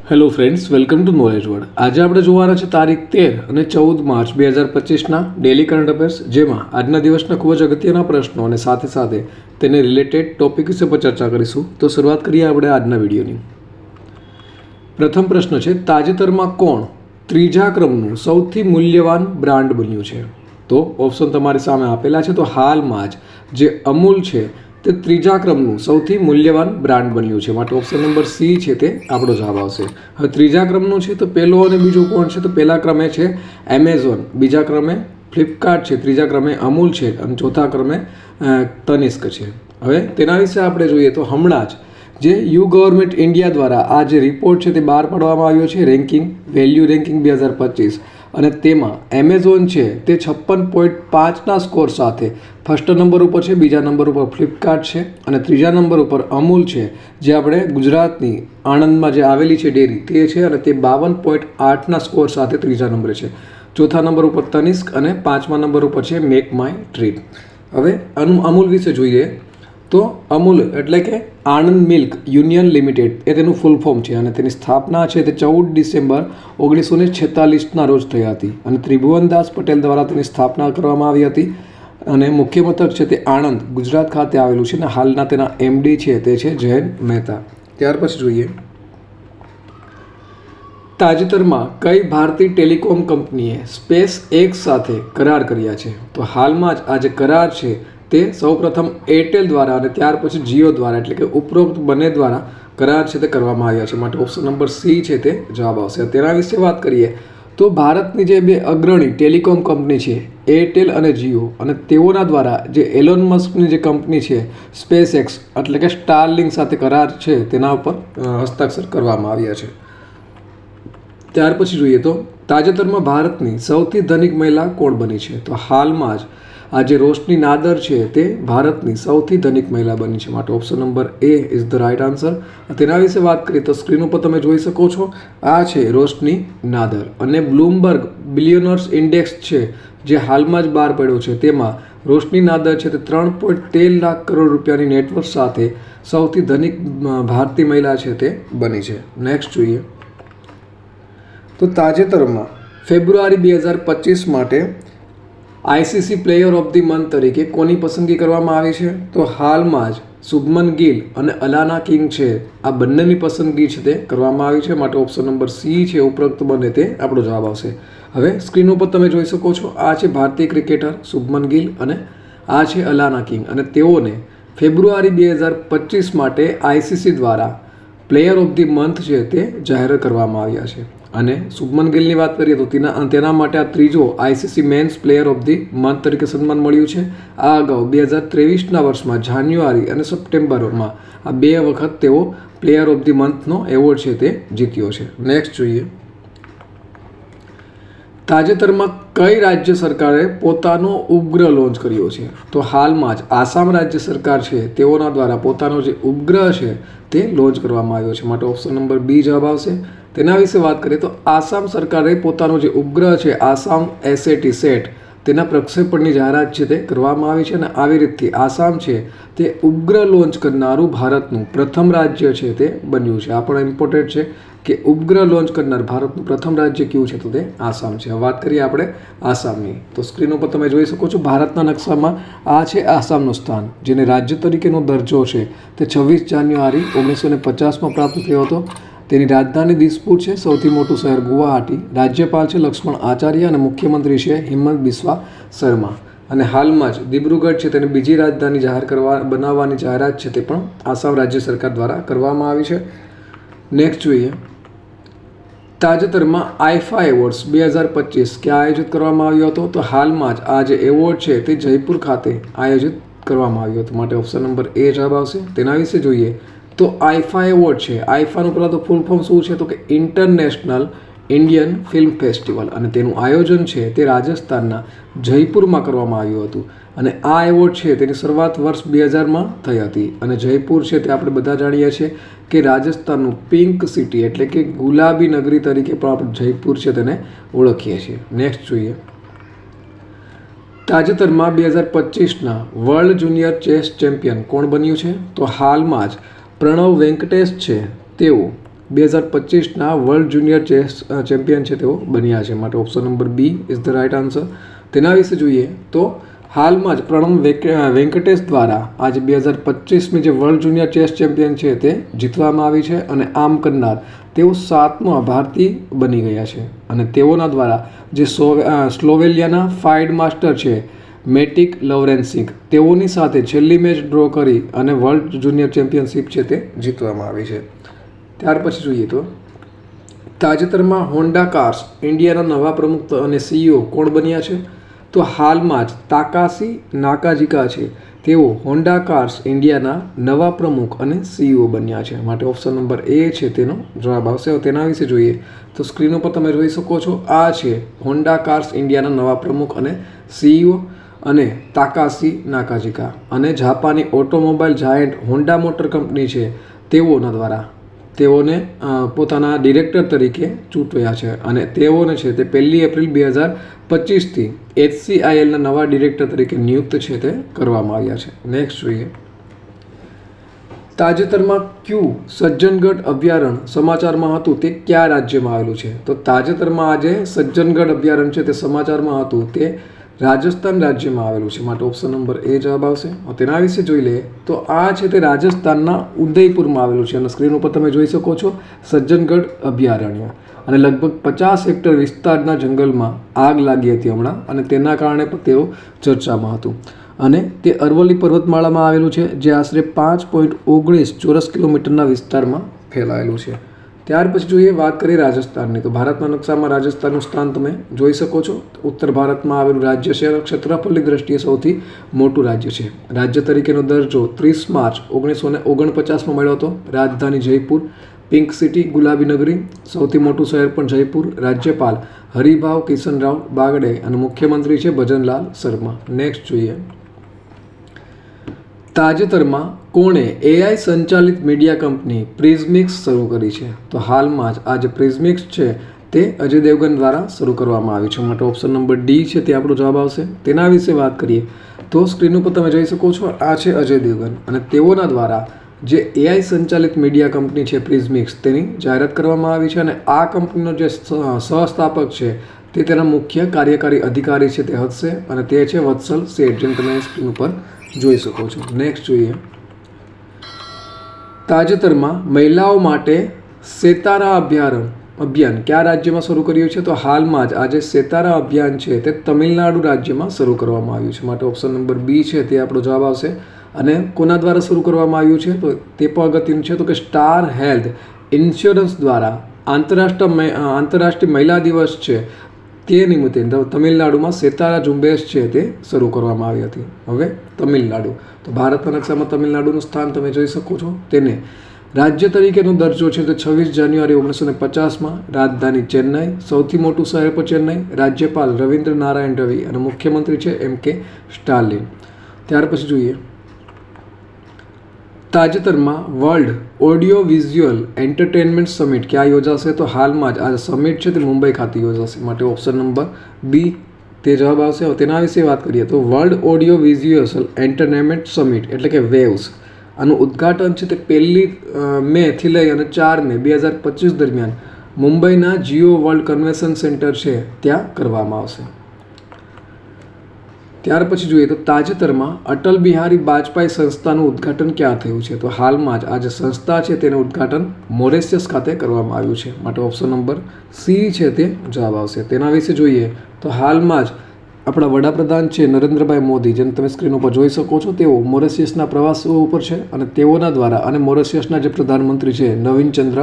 Hello friends, welcome to knowledge world. આજે આપણે જોવાના છે તારીખ 13 અને 14 માર્ચ 2025ના ડેલી કરંટ અફેર્સ, જેમાં આજના દિવસના ખૂબ જ અગત્યના પ્રશ્નો અને સાથે સાથે તેને રિલેટેડ ટોપિક વિશે પર ચર્ચા કરીશું. તો શરૂઆત કરીએ આપણે આજના વિડીયોની. પ્રથમ પ્રશ્ન છે, તાજેતરમાં કોણ ત્રીજા ક્રમનું સૌથી મૂલ્યવાન બ્રાન્ડ બન્યું છે? તો ઓપ્શન તમારી સામે આપેલા છે. તો હાલમાં જ જે અમૂલ છે તે ત્રીજા ક્રમનું સૌથી મૂલ્યવાન બ્રાન્ડ બન્યું છે, માટે ઓપ્શન નંબર સી છે તે આપણો જવાબ આવશે. હવે ત્રીજા ક્રમનું છે તો પહેલો અને બીજો કોણ છે? તો પહેલા ક્રમે છે એમેઝોન, બીજા ક્રમે ફ્લિપકાર્ટ છે, ત્રીજા ક્રમે અમૂલ છે અને ચોથા ક્રમે તનિષ્ક છે. હવે તેના વિશે આપણે જોઈએ તો હમણાં જ જે યુ ગવર્મેન્ટ ઇન્ડિયા દ્વારા આ જે રિપોર્ટ છે તે બહાર પાડવામાં આવ્યો છે, રેન્કિંગ વેલ્યુ રેન્કિંગ 2025, અને તેમાં એમેઝોન છે તે 56.5ના સ્કોર સાથે ફર્સ્ટ નંબર ઉપર છે, બીજા નંબર ઉપર ફ્લિપકાર્ટ છે અને ત્રીજા નંબર ઉપર અમૂલ છે, જે આપણે ગુજરાતની આણંદમાં જે આવેલી છે ડેરી તે છે, અને તે 52.8ના સ્કોર સાથે ત્રીજા નંબરે છે. ચોથા નંબર ઉપર તનિષ્ક અને પાંચમા નંબર ઉપર છે મેક માય ટ્રીટ. હવે અમૂલ વિશે જોઈએ તો અમૂલ એટલે કે આણંદ મિલ્ક યુનિયન લિમિટેડ એ તેનું ફૂલ ફોર્મ છે, અને તેની સ્થાપના છે તે 14 ડિસેમ્બર 1946ના રોજ થઈ હતી, અને ત્રિભુવનદાસ પટેલ દ્વારા તેની સ્થાપના કરવામાં આવી હતી, અને મુખ્ય મથક છે તે આણંદ ગુજરાત ખાતે આવેલું છે, અને હાલના તેના એમડી છે તે છે જયંત મહેતા. ત્યાર પછી જોઈએ તાજેતરમાં કઈ ભારતીય ટેલિકોમ કંપનીએ સ્પેસ એક્સ સાથે કરાર કર્યા છે? તો હાલમાં જ આ જે કરાર છે તે સૌપ્રથમ એરટેલ દ્વારા અને ત્યાર પછી જીઓ દ્વારા, એટલે કે ઉપરોક્ત બંને દ્વારા કરાર છે તે કરવામાં આવ્યા છે, માટે ઓપ્શન નંબર સી છે તે જવાબ આવશે. તેના વિશે વાત કરીએ તો ભારતની જે બે અગ્રણી ટેલિકોમ કંપની છે એરટેલ અને જીઓ, અને તેઓના દ્વારા જે એલોન મસ્કની જે કંપની છે સ્પેસ એક્સ એટલે કે સ્ટારલિંક સાથે કરાર છે તેના ઉપર હસ્તાક્ષર કરવામાં આવ્યા છે. ત્યાર પછી જોઈએ તો તાજેતરમાં ભારતની સૌથી ધનિક મહિલા કોણ બની છે? તો હાલમાં જ આ જે રોશની નાદર છે તે ભારતની સૌથી ધનિક મહિલા બની છે, માટે option number A is the right answer. તેના વિશે વાત કરીએ તો સ્ક્રીન ઉપર તમે જોઈ શકો છો, આ છે રોશની નાદર, અને બ્લૂમબર્ગ બિલિયનર્સ ઇન્ડેક્સ છે જે હાલમાં જ બહાર પડ્યો છે, તેમાં રોશની નાદર છે તે 3.13 લાખ કરોડ રૂપિયાની નેટવર્થ સાથે સૌથી ધનિક ભારતીય મહિલા છે તે બની છે. નેક્સ્ટ જોઈએ તો તાજેતરમાં ફેબ્રુઆરી 2025 માટે ICC player of the month તરીકે કોની પસંદગી કરવામાં આવી છે? તો હાલમાં જ શુભમન ગિલ અને અલાના કિંગ છે, આ બંનેની પસંદગી છે તે કરવામાં આવી છે, માટે ઓપ્શન નંબર સી છે ઉપરોક્ત બંને તે આપણો જવાબ આવશે. હવે સ્ક્રીન ઉપર તમે જોઈ શકો છો, આ છે ભારતીય ક્રિકેટર શુભમન ગિલ અને આ છે અલાના કિંગ, અને તેઓને ફેબ્રુઆરી 2025 માટે આઈસીસી દ્વારા પ્લેયર ઓફ ધી મંથ છે તે જાહેર કરવામાં આવ્યા છે. અને શુભમન ગિલની વાત કરીએ તો તેના માટે આ ત્રીજો ICC men's player of the month તરીકે સન્માન મળ્યું છે. આ અગાઉ 2023ના વર્ષમાં જાન્યુઆરી અને સપ્ટેમ્બરમાં આ બે વખત તેઓ પ્લેયર ઓફ ધી મંથનો એવોર્ડ છે તે જીત્યો છે. નેક્સ્ટ જોઈએ તાજેતરમાં કઈ રાજ્ય સરકારે પોતાનો ઉપગ્રહ લોન્ચ કર્યો છે? તો હાલમાં જ આસામ રાજ્ય સરકાર છે તેઓના દ્વારા પોતાનો જે ઉપગ્રહ છે તે લોન્ચ કરવામાં આવ્યો છે, માટે ઓપ્શન નંબર બી જવાબ આવશે. તેના વિશે વાત કરીએ તો આસામ સરકારે પોતાનો જે ઉપગ્રહ છે આસામ SAT તેના પ્રક્ષેપણની જાહેરાત છે તે કરવામાં આવી છે, અને આવી રીતથી આસામ છે તે ઉપગ્રહ લોન્ચ કરનારું ભારતનું પ્રથમ રાજ્ય છે તે બન્યું છે. આ પણ ઇમ્પોર્ટન્ટ છે કે ઉપગ્રહ લોન્ચ કરનાર ભારતનું પ્રથમ રાજ્ય કયું છે? તો તે આસામ છે. વાત કરીએ આપણે આસામની તો સ્ક્રીન ઉપર તમે જોઈ શકો છો, ભારતના નકશામાં આ છે આસામનું સ્થાન, જેને રાજ્ય તરીકેનો દરજ્જો છે તે 26 જાન્યુઆરી 1950માં પ્રાપ્ત થયો હતો. તેની રાજધાની દિસપુર છે, સૌથી મોટું શહેર ગુવાહાટી, રાજ્યપાલ છે લક્ષ્મણ આચાર્ય અને મુખ્યમંત્રી છે હિમંત બિસ્વા શર્મા, અને હાલમાં જ દિબ્રુગઢ છે તેને બીજી રાજધાની બનાવવાની જાહેરાત છે તે પણ આસામ રાજ્ય સરકાર દ્વારા કરવામાં આવી છે. નેક્સ્ટ જોઈએ તાજેતરમાં આઈફા એવોર્ડ્સ 2025 ક્યાં આયોજિત કરવામાં આવ્યો હતો? તો હાલમાં જ આ જે એવોર્ડ છે તે જયપુર ખાતે આયોજિત કરવામાં આવ્યો હતો, માટે ઓપ્શન નંબર એ જવાબ આવશે. તેના વિશે જોઈએ તો આઈફા એવોર્ડ છે, આઈફાનું પહેલાં તો ફૂલ ફોર્મ શું છે? તો કે ઇન્ટરનેશનલ ઇન્ડિયન ફિલ્મ ફેસ્ટિવલ, અને તેનું આયોજન છે તે રાજસ્થાનના જયપુરમાં કરવામાં આવ્યું હતું, અને આ એવોર્ડ છે તેની શરૂઆત વર્ષ 2000માં થઈ હતી, અને જયપુર છે તે આપણે બધા જાણીએ છીએ કે રાજસ્થાનનું પિંક સિટી એટલે કે ગુલાબી નગરી તરીકે પણ આપણે જયપુર છે તેને ઓળખીએ છીએ. નેક્સ્ટ જોઈએ તાજેતરમાં 2025ના વર્લ્ડ જુનિયર ચેસ ચેમ્પિયન કોણ બન્યું છે? તો હાલમાં જ પ્રણવ વેંકટેશ છે તેઓ 2025ના વર્લ્ડ જુનિયર ચેસ ચેમ્પિયન છે તેઓ બન્યા છે, માટે option number B is the right answer. તેના વિશે જોઈએ તો હાલમાં જ પ્રણવ વેંકટેશ દ્વારા આજે 2025ની જે વર્લ્ડ જુનિયર ચેસ ચેમ્પિયન છે તે જીતવામાં આવી છે, અને આમ કરનાર તેઓ 7મા ભારતીય બની ગયા છે. અને તેઓના દ્વારા જે સ્લોવેલિયાના ફાઇડ માસ્ટર છે મેટિક લવરેન્સિક, તેઓની સાથે છેલ્લી મેચ ડ્રો કરી અને વર્લ્ડ જુનિયર ચેમ્પિયનશિપ છે તે જીતવામાં આવી છે. ત્યાર પછી જોઈએ તો તાજેતરમાં હોન્ડા કાર્સ ઇન્ડિયાના નવા પ્રમુખ અને CEO કોણ બન્યા છે? તો હાલમાં જ તાકાશી નાકાજીકા છે, તેઓ હોન્ડા કાર્સ ઇન્ડિયાના નવા પ્રમુખ અને CEO બન્યા છે, માટે ઓપ્શન નંબર એ છે તેનો જવાબ આવશે. તેના વિશે જોઈએ તો સ્ક્રીન ઉપર તમે જોઈ શકો છો, આ છે હોન્ડા કાર્સ ઇન્ડિયાના નવા પ્રમુખ અને CEO અને તાકાશી નાકાજીકા. અને જાપાની automobile giant Honda motor company છે તેઓના દ્વારા તેઓને પોતાના ડિરેક્ટર તરીકે ચૂંટવ્યા છે, અને તેઓને છે તે 1 એપ્રિલ 2025થી HCILના નવા ડિરેક્ટર તરીકે નિયુક્ત છે તે કરવામાં આવ્યા છે. નેક્સ્ટ જોઈએ, તાજેતરમાં ક્યુ સજ્જનગઢ અભયારણ્ય સમાચારમાં હતું તે કયા રાજ્યમાં આવેલું છે? તો તાજેતરમાં આજે સજ્જનગઢ અભયારણ્ય છે તે સમાચારમાં હતું તે રાજસ્થાન રાજ્યમાં આવેલું છે, માટે ઓપ્શન નંબર એ જવાબ આવશે. તેના વિશે જોઈ લઈએ તો આ છે તે રાજસ્થાનના ઉદયપુરમાં આવેલું છે, અને સ્ક્રીન ઉપર તમે જોઈ શકો છો સજ્જનગઢ અભયારણ્ય. અને લગભગ 50 હેક્ટર વિસ્તારના જંગલમાં આગ લાગી હતી હમણાં, અને તેના કારણે પણ તેઓ ચર્ચામાં હતું. અને તે અરવલ્લી પર્વતમાળામાં આવેલું છે, જે આશરે 5.19 ચોરસ કિલોમીટરના વિસ્તારમાં ફેલાયેલું છે. ત્યાર પછી જોઈએ વાત કરીએ રાજસ્થાનની, તો ભારતના નકશામાં રાજસ્થાનનું સ્થાન તમે જોઈ શકો છો. ઉત્તર ભારતમાં આવેલું રાજ્ય છે, ક્ષેત્રફળની દ્રષ્ટિએ સૌથી મોટું રાજ્ય છે. રાજ્ય તરીકેનો દરજ્જો 30 માર્ચ 1949માં મળ્યો હતો. રાજધાની જયપુર, પિંક સિટી ગુલાબી નગરી, સૌથી મોટું શહેર પણ જયપુર. રાજ્યપાલ હરિભાવ કિશનરાવ બાગડે અને મુખ્યમંત્રી છે ભજનલાલ શર્મા. નેક્સ્ટ જોઈએ, તાજેતરમાં કોણે AI સંચાલિત મીડિયા કંપની પ્રિઝમિક્સ શરૂ કરી છે? તો હાલમાં જ આ જે પ્રિઝમિક્સ છે તે અજય દેવગન દ્વારા શરૂ કરવામાં આવી છે, માટે ઓપ્શન નંબર ડી છે તે આપણો જવાબ આવશે. તેના વિશે વાત કરીએ તો સ્ક્રીન ઉપર તમે જોઈ શકો છો, આ છે અજય દેવગન, અને તેઓના દ્વારા જે AI સંચાલિત મીડિયા કંપની છે પ્રિઝમિક્સ તેની જાહેરાત કરવામાં આવી છે. અને આ કંપનીનો જે સહસ્થાપક છે તે તેના મુખ્ય કાર્યકારી અધિકારી છે તે હશે, અને તે છે વત્સલ શેઠ, જેમ તમે સ્ક્રીન ઉપર જોઈ શકો છો. નેક્સ્ટ જોઈએ, તાજેતરમાં મહિલાઓ માટે સેતારા અભિયાન કયા રાજ્યમાં શરૂ કર્યું છે? તો હાલમાં જ આજે સેતારા અભિયાન છે તે તમિલનાડુ રાજ્યમાં શરૂ કરવામાં આવ્યું છે, માટે ઓપ્શન નંબર બી છે તે આપણો જવાબ આવશે. અને કોના દ્વારા શરૂ કરવામાં આવ્યું છે? તો તે પણ અગત્યનું છે, તો કે સ્ટાર હેલ્થ ઇન્સ્યોરન્સ દ્વારા આંતરરાષ્ટ્રીય મહિલા દિવસ છે તે નિમિત્તે તમિલનાડુમાં સેતારા ઝુંબેશ છે તે શરૂ કરવામાં આવી હતી. હવે તમિલનાડુ, તો ભારતના નકશામાં તમિલનાડુનું સ્થાન તમે જોઈ શકો છો. તેને રાજ્ય તરીકેનો દરજ્જો છે તે 26 જાન્યુઆરી 1950માં. રાજધાની ચેન્નઈ, સૌથી મોટું શહેર પણ ચેન્નઈ. રાજ્યપાલ રવિન્દ્ર નારાયણ રવિ અને મુખ્યમંત્રી છે MK સ્ટાલિન. ત્યાર પછી જોઈએ, તાજેતરમાં world audio visual entertainment summit ક્યાં યોજાશે? તો હાલમાં જ આ સમિટ છે તે મુંબઈ ખાતે યોજાશે, માટે ઓપ્શન નંબર બી તે જવાબ આવશે. તેના વિશે વાત કરીએ તો world audio visual entertainment summit એટલે કે વેવ્સ, આનું ઉદ્ઘાટન છે તે 1 મેથી લઈ અને 4 મે 2025 દરમિયાન મુંબઈના જીઓ વર્લ્ડ કન્વેન્શન સેન્ટર છે ત્યાં કરવામાં આવશે. ત્યાર પછી જોઈએ તો તાજેતરમાં અટલ બિહારી વાજપેયી સંસ્થાનું ઉદ્ઘાટન ક્યાં થયું છે? તો હાલમાં જ આ જે સંસ્થા છે તેનું ઉદ્ઘાટન મોરેશિયસ ખાતે કરવામાં આવ્યું છે, માટે ઓપ્શન નંબર સી છે તે જવાબ આવશે. તેના વિશે જોઈએ તો હાલમાં જ આપણા વડાપ્રધાન છે નરેન્દ્રભાઈ મોદી, જેમ તમે સ્ક્રીન ઉપર જોઈ શકો છો, તેઓ મોરેશિયસના પ્રવાસ ઉપર છે, અને તેઓના દ્વારા અને મોરેશિયસના જે પ્રધાનમંત્રી છે નવીન ચંદ્ર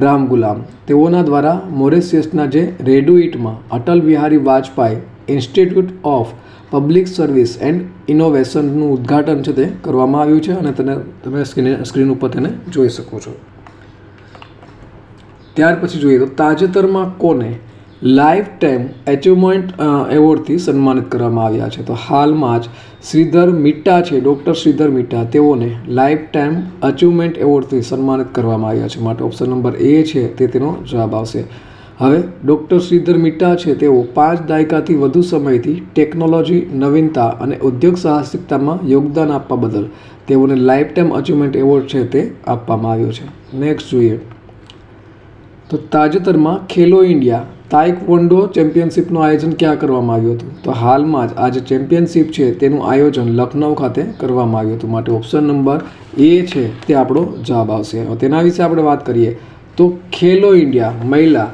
રામગુલામ, તેઓના દ્વારા મોરેશિયસના જે રેડુઇટમાં Atal Bihari Vajpayee Institute of Public Service and ઇનોવેશનનું ઉદ્ઘાટન છે તે કરવામાં આવ્યું છે, અને તમે સ્ક્રીન ઉપર તેને જોઈ શકો છો. ત્યાર પછી જોઈએ તો તાજેતરમાં કોને લાઈફ ટાઈમ એચિવમેન્ટ એવોર્ડથી સન્માનિત કરવામાં આવ્યા છે? તો હાલમાં જ શ્રીધર મિટ્ટા છે, ડૉક્ટર શ્રીધર મિટ્ટા, તેઓને લાઈફ ટાઈમ અચીવમેન્ટ એવોર્ડથી સન્માનિત કરવામાં આવ્યા છે, માટે ઓપ્શન નંબર એ છે તે તેનો જવાબ આવશે. હવે ડૉક્ટર શ્રીધર મિટ્ટા છે તેઓ 5 દાયકાથી વધુ સમયથી ટેકનોલોજી, નવીનતા અને ઉદ્યોગ સાહસિકતામાં યોગદાન આપવા બદલ તેઓને લાઈફ ટાઈમ અચીવમેન્ટ એવોર્ડ છે તે આપવામાં આવ્યો છે. નેક્સ્ટ જોઈએ, તો તાજેતરમાં ખેલો ઇન્ડિયા તાઇકવોન્ડો ચેમ્પિયનશિપનું આયોજન ક્યાં કરવામાં આવ્યું હતું? તો હાલમાં જ આ જે ચેમ્પિયનશિપ છે તેનું આયોજન લખનઉ ખાતે કરવામાં આવ્યું હતું. માટે ઓપ્શન નંબર એ છે તે આપણો જવાબ આવશે. તેના વિશે આપણે વાત કરીએ તો ખેલો ઇન્ડિયા મહિલા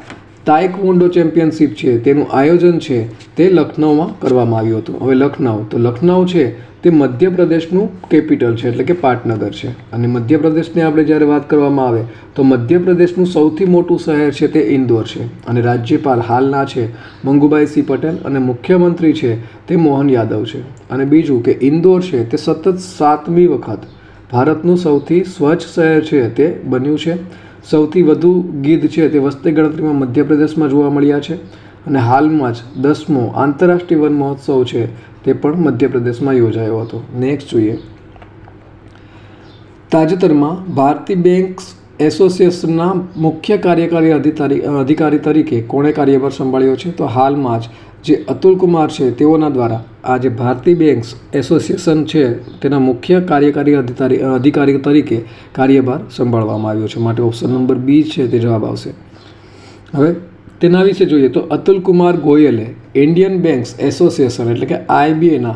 તાઇકવોન્ડો ચેમ્પિયનશિપ છે તેનું આયોજન છે તે લખનઉમાં કરવામાં આવ્યું હતું. હવે લખનઉ છે તે મધ્યપ્રદેશનું કેપિટલ છે, એટલે કે પાટનગર છે. અને મધ્યપ્રદેશની આપણે જ્યારે વાત કરવામાં આવે તો મધ્યપ્રદેશનું સૌથી મોટું શહેર છે તે ઇન્દોર છે. અને રાજ્યપાલ હાલના છે મંગુભાઈ પટેલ અને મુખ્યમંત્રી છે તે મોહન યાદવ છે. અને બીજું કે ઇન્દોર છે તે સતત 7મી વખત ભારતનું સૌથી સ્વચ્છ શહેર છે તે બન્યું છે. સૌથી વધુ ગીધ છે તે વસ્તી ગણતરીમાં મધ્યપ્રદેશમાં જોવા મળ્યા છે. અને હાલમાં જ 10મો આંતરરાષ્ટ્રીય વન મહોત્સવ છે તે પણ મધ્યપ્રદેશમાં યોજાયો હતો. નેક્સ્ટ જોઈએ, તાજેતરમાં ભારતીય બેંક્સ એસોસિએશનના મુખ્ય કાર્યકારી અધિકારી તરીકે કોણે કાર્યભાર સંભાળ્યો છે? તો હાલમાં જ જે અતુલ કુમાર છે તેઓના દ્વારા આ જે ભારતીય બેંક્સ એસોસિએશન છે તેના મુખ્ય કાર્યકારી અધિકારી તરીકે કાર્યભાર સંભાળવામાં આવ્યો છે. માટે ઓપ્શન નંબર બી છે તે જવાબ આવશે. હવે તેના વિશે જોઈએ તો અતુલ કુમાર ગોયલે ઇન્ડિયન બેંક્સ એસોસિએશન એટલે કે આઈબીએના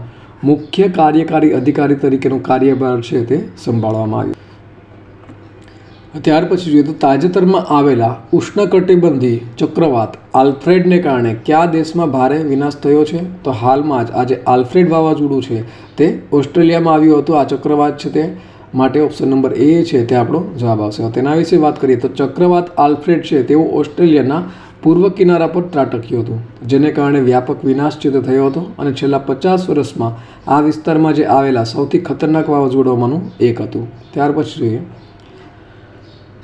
મુખ્ય કાર્યકારી અધિકારી તરીકેનો કાર્યભાર છે તે સંભાળવામાં આવ્યો. ત્યાર પછી જોઈએ તો તાજેતરમાં આવેલા ઉષ્ણકટિબંધી ચક્રવાત આલ્ફ્રેડને કારણે કયા દેશમાં ભારે વિનાશ થયો છે? તો હાલમાં જ આ જે આલ્ફ્રેડ વાવાઝોડું છે તે ઓસ્ટ્રેલિયામાં આવ્યું હતું. આ ચક્રવાત છે તે માટે ઓપ્શન નંબર એ છે તે આપણો જવાબ આવશે. તેના વિશે વાત કરીએ તો ચક્રવાત આલ્ફ્રેડ છે તેઓ ઓસ્ટ્રેલિયાના પૂર્વ કિનારા પર ત્રાટક્યું હતું, જેને કારણે વ્યાપક વિનાશ છે તે થયો હતો. અને છેલ્લા 50 વર્ષમાં આ વિસ્તારમાં જે આવેલા સૌથી ખતરનાક વાવાઝોડામાંનું એક હતું. ત્યાર પછી જોઈએ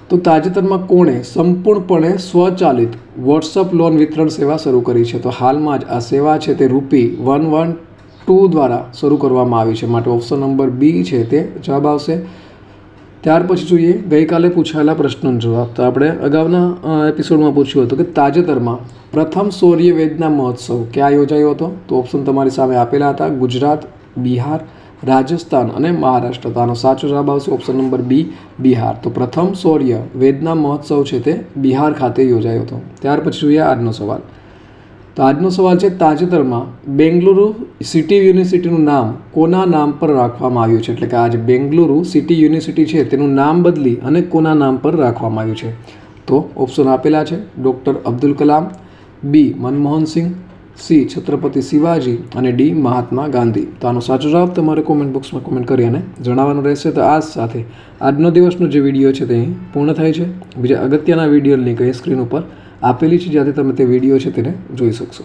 તો તાજેતરમાં કોણે સંપૂર્ણપણે સ્વચાલિત વોટ્સઅપ લોન વિતરણ સેવા શરૂ કરી છે? તો હાલમાં જ આ સેવા છે તે ₹112 દ્વારા શરૂ કરવામાં આવી છે. માટે ઓપ્શન નંબર બી છે તે જવાબ આવશે. ત્યાર પછી જોઈએ ગઈકાલે પૂછાયેલા પ્રશ્નોનો જવાબ. તો આપણે અગાઉના એપિસોડમાં પૂછ્યું હતું કે તાજેતરમાં પ્રથમ સૌર્ય વેદના મહોત્સવ ક્યાં યોજાયો હતો? તો ઓપ્શન તમારી સામે આપેલા હતા: ગુજરાત, બિહાર, રાજસ્થાન અને મહારાષ્ટ્ર. તો આનો સાચો જવાબ આવશે ઓપ્શન નંબર બી, બિહાર. તો પ્રથમ સૌર્ય વેદના મહોત્સવ છે તે બિહાર ખાતે યોજાયો હતો. ત્યાર પછી જોઈએ આજનો સવાલ. તો આજનો સવાલ છે તાજેતરમાં બેંગલુરુ સિટી યુનિવર્સિટીનું નામ કોના નામ પર રાખવામાં આવ્યું છે? એટલે કે આજે બેંગલુરુ સિટી યુનિવર્સિટી છે તેનું નામ બદલી અને કોના નામ પર રાખવામાં આવ્યું છે? તો ઓપ્શન આપેલા છે: ડૉક્ટર અબ્દુલ કલામ, બી મનમોહન સિંહ, સી છત્રપતિ શિવાજી અને ડી મહાત્મા ગાંધી. તો આનો સાચો જવાબ તમારે કોમેન્ટ બોક્સમાં કોમેન્ટ કરી અને જણાવવાનો રહેશે. તો આ સાથે આજનો દિવસનો જે વિડીયો છે તે અહીં પૂર્ણ થાય છે. બીજા અગત્યના વિડીયો લિંક અહીં સ્ક્રીન ઉપર આપેલી છે, જ્યાંથી તમે તે વિડીયો છે તેને જોઈ શકશો.